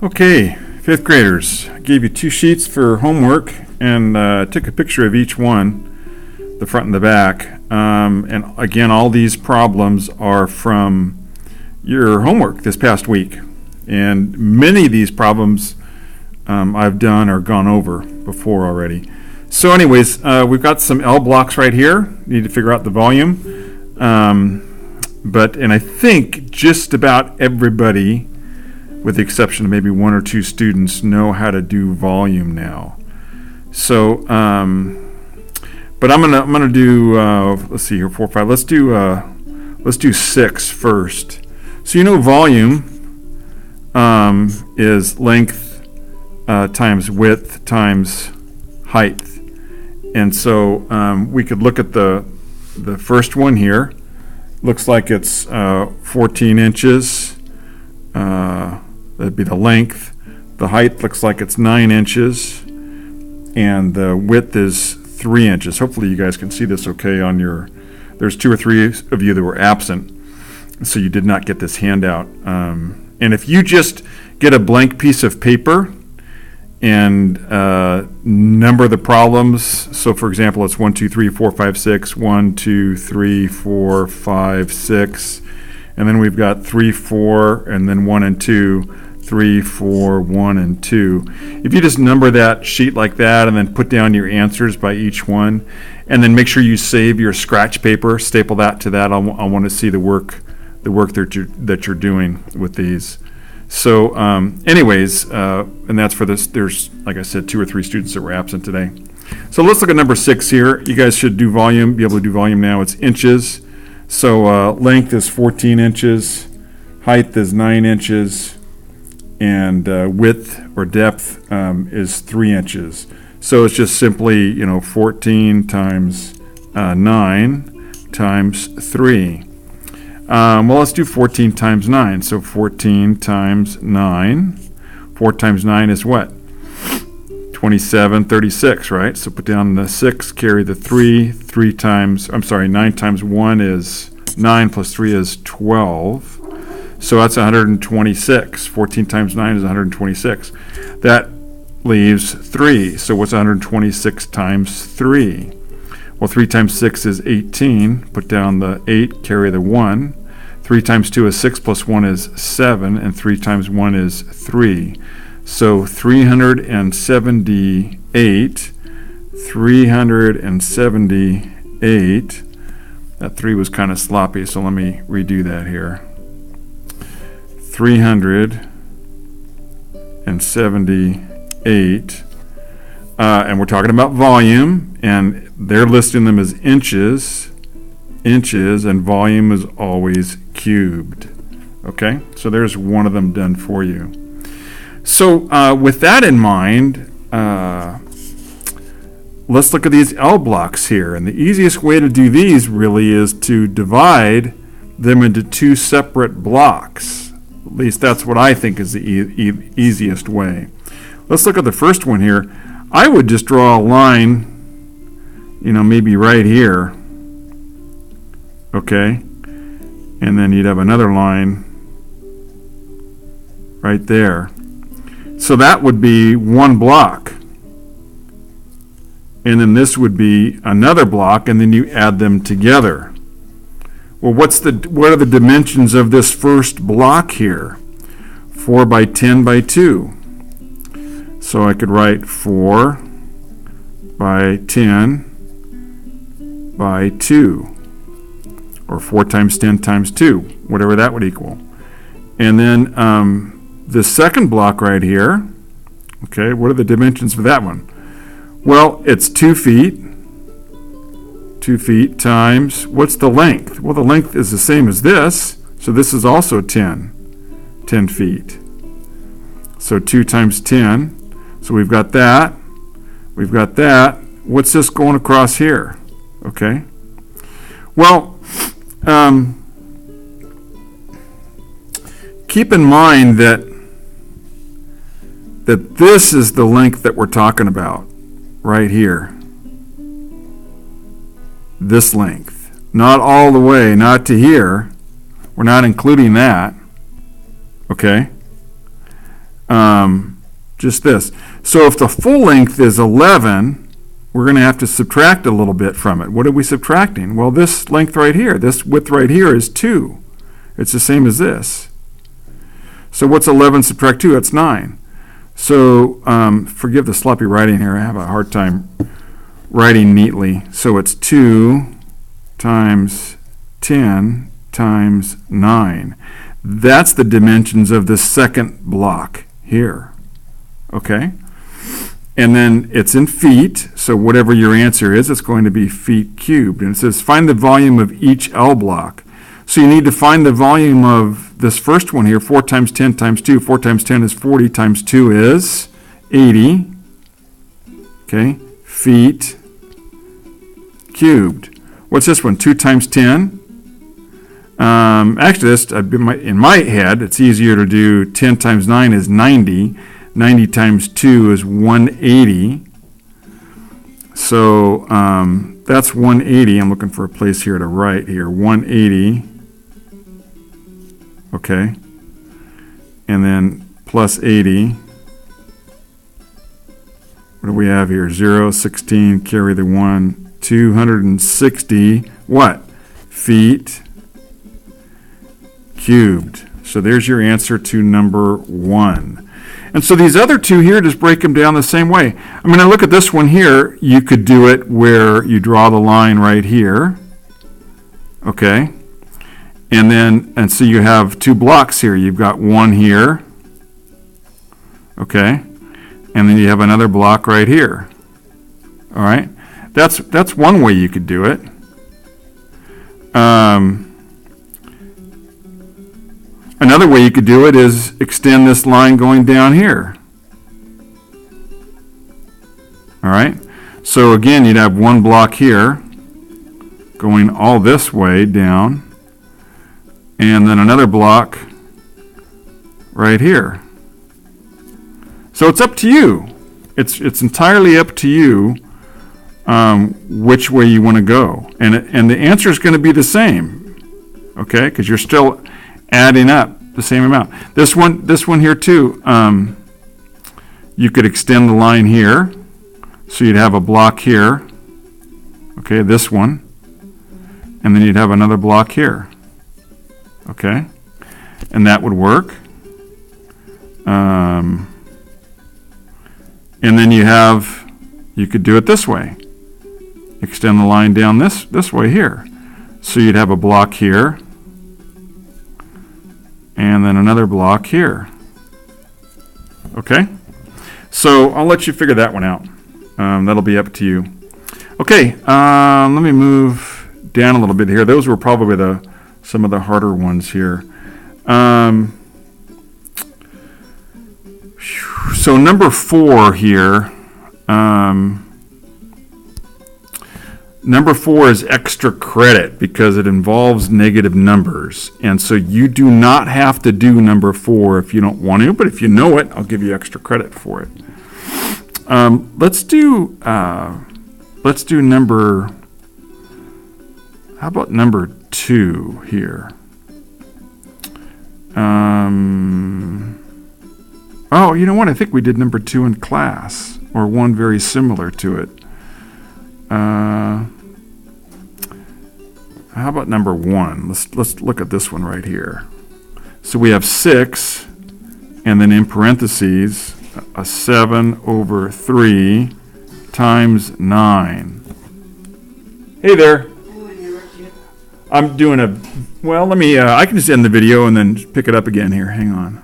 Okay, fifth graders, I gave you 2 sheets for homework and took a picture of each one, the front and the back. And again, all these problems are from your homework this past week. And many of these problems I've done or gone over before already. So anyways, we've got some L blocks right here. Need to figure out the volume. And I think just about everybody, with the exception of maybe 1 or 2 students, know how to do volume now. So, but I'm gonna do let's see here, 4, 5. Let's do 6 first. So you know volume is length times width times height, and so we could look at the first one here. Looks like it's 14 inches. That'd be the length. The height looks like it's 9 inches, and the width is 3 inches. Hopefully you guys can see this okay on your, there's 2 or 3 of you that were absent, so you did not get this handout. And if you just get a blank piece of paper and number the problems, so for example, it's 1, 2, 3, 4, 5, 6, 1, 2, 3, 4, 5, 6, and then we've got 3, 4, and then 1 and 2, 3, 4, 1, and 2. If you just number that sheet like that and then put down your answers by each one, and then make sure you save your scratch paper, staple that to that. I want to see the work that you're doing with these. So anyways, and that's for this. There's, like I said, 2 or 3 students that were absent today. So let's look at number 6 here. You guys should do volume, be able to do volume now. It's inches. So length is 14 inches, height is 9 inches, and width or depth is 3 inches. So it's just simply, 14 times 9 times 3. Well, let's do 14 times 9. So 14 times 9. 4 times 9 is what? 27, 36, right? So put down the 6, carry the 3. 9 times 1 is 9 plus 3 is 12. So that's 126. 14 times 9 is 126. That leaves 3. So what's 126 times 3? Well, 3 times 6 is 18. Put down the 8, carry the 1. 3 times 2 is 6 plus 1 is 7. And 3 times 1 is 3. So 378. 378. That 3 was kind of sloppy, so let me redo that here. 378, and we're talking about volume, and they're listing them as inches, and volume is always cubed. Okay, so there's one of them done for you. So with that in mind, let's look at these L blocks here, and the easiest way to do these really is to divide them into 2 separate blocks. At least that's what I think is the easiest way. Let's look at the first one here. I would just draw a line, maybe right here. Okay? And then you'd have another line right there. So that would be one block. And then this would be another block, and then you add them together. Well, what are the dimensions of this first block here? 4 by 10 by 2. So I could write 4 by 10 by 2. Or 4 times 10 times 2, whatever that would equal. And then the second block right here, okay, what are the dimensions for that one? Well, it's 2 feet. 2 feet times, what's the length? Well, the length is the same as this, so this is also 10 feet. So 2 times 10, so we've got that. What's this going across here? Okay. Well, keep in mind that this is the length that we're talking about right here. This length. Not all the way, not to here. We're not including that. Okay? just this. So if the full length is 11, we're going to have to subtract a little bit from it. What are we subtracting? Well, this length right here, this width right here is 2. It's the same as this. So what's 11 subtract 2? That's 9. So forgive the sloppy writing here. I have a hard time writing neatly. So it's 2 times 10 times 9. That's the dimensions of the second block here. Okay? And then it's in feet, so whatever your answer is, it's going to be feet cubed. And it says find the volume of each L block. So you need to find the volume of this first one here, 4 times 10 times 2. 4 times 10 is 40 times 2 is 80. Okay, feet cubed. What's this one? 2 times 10? Actually, this, in my head, it's easier to do 10 times 9 is 90. 90 times 2 is 180. So that's 180. I'm looking for a place here to write here. 180. Okay. And then plus 80. What do we have here? 0, 16, carry the 1. 260. What? Feet cubed. So there's your answer to number 1. And so these other two here, just break them down the same way. I mean, I look at this one here, you could do it where you draw the line right here. Okay. And so you have 2 blocks here. You've got one here. Okay. And then you have another block right here. All right. That's one way you could do it. Another way you could do it is extend this line going down here. All right. So again, you'd have one block here going all this way down, and then another block right here. So it's up to you. It's entirely up to you which way you want to go, and the answer is going to be the same. Okay, because you're still adding up the same amount. This one here too, you could extend the line here, so you'd have a block here, okay, this one, and then you'd have another block here, okay, and that would work. And then you could do it this way, extend the line down this way here, so you'd have a block here, and then another block here. Okay? So I'll let you figure that one out. That'll be up to you. Okay, let me move down a little bit here. Those were probably some of the harder ones here. So number 4 here. Number 4 is extra credit because it involves negative numbers. And so you do not have to do number 4 if you don't want to, but if you know it, I'll give you extra credit for it. Let's do number, how about number 2 here? Oh, you know what? I think we did number 2 in class, or one very similar to it. How about number 1? Let's look at this one right here. So we have 6, and then in parentheses, a 7 over 3 times 9. Hey there. I'm doing well, let me, I can just end the video and then pick it up again here. Hang on.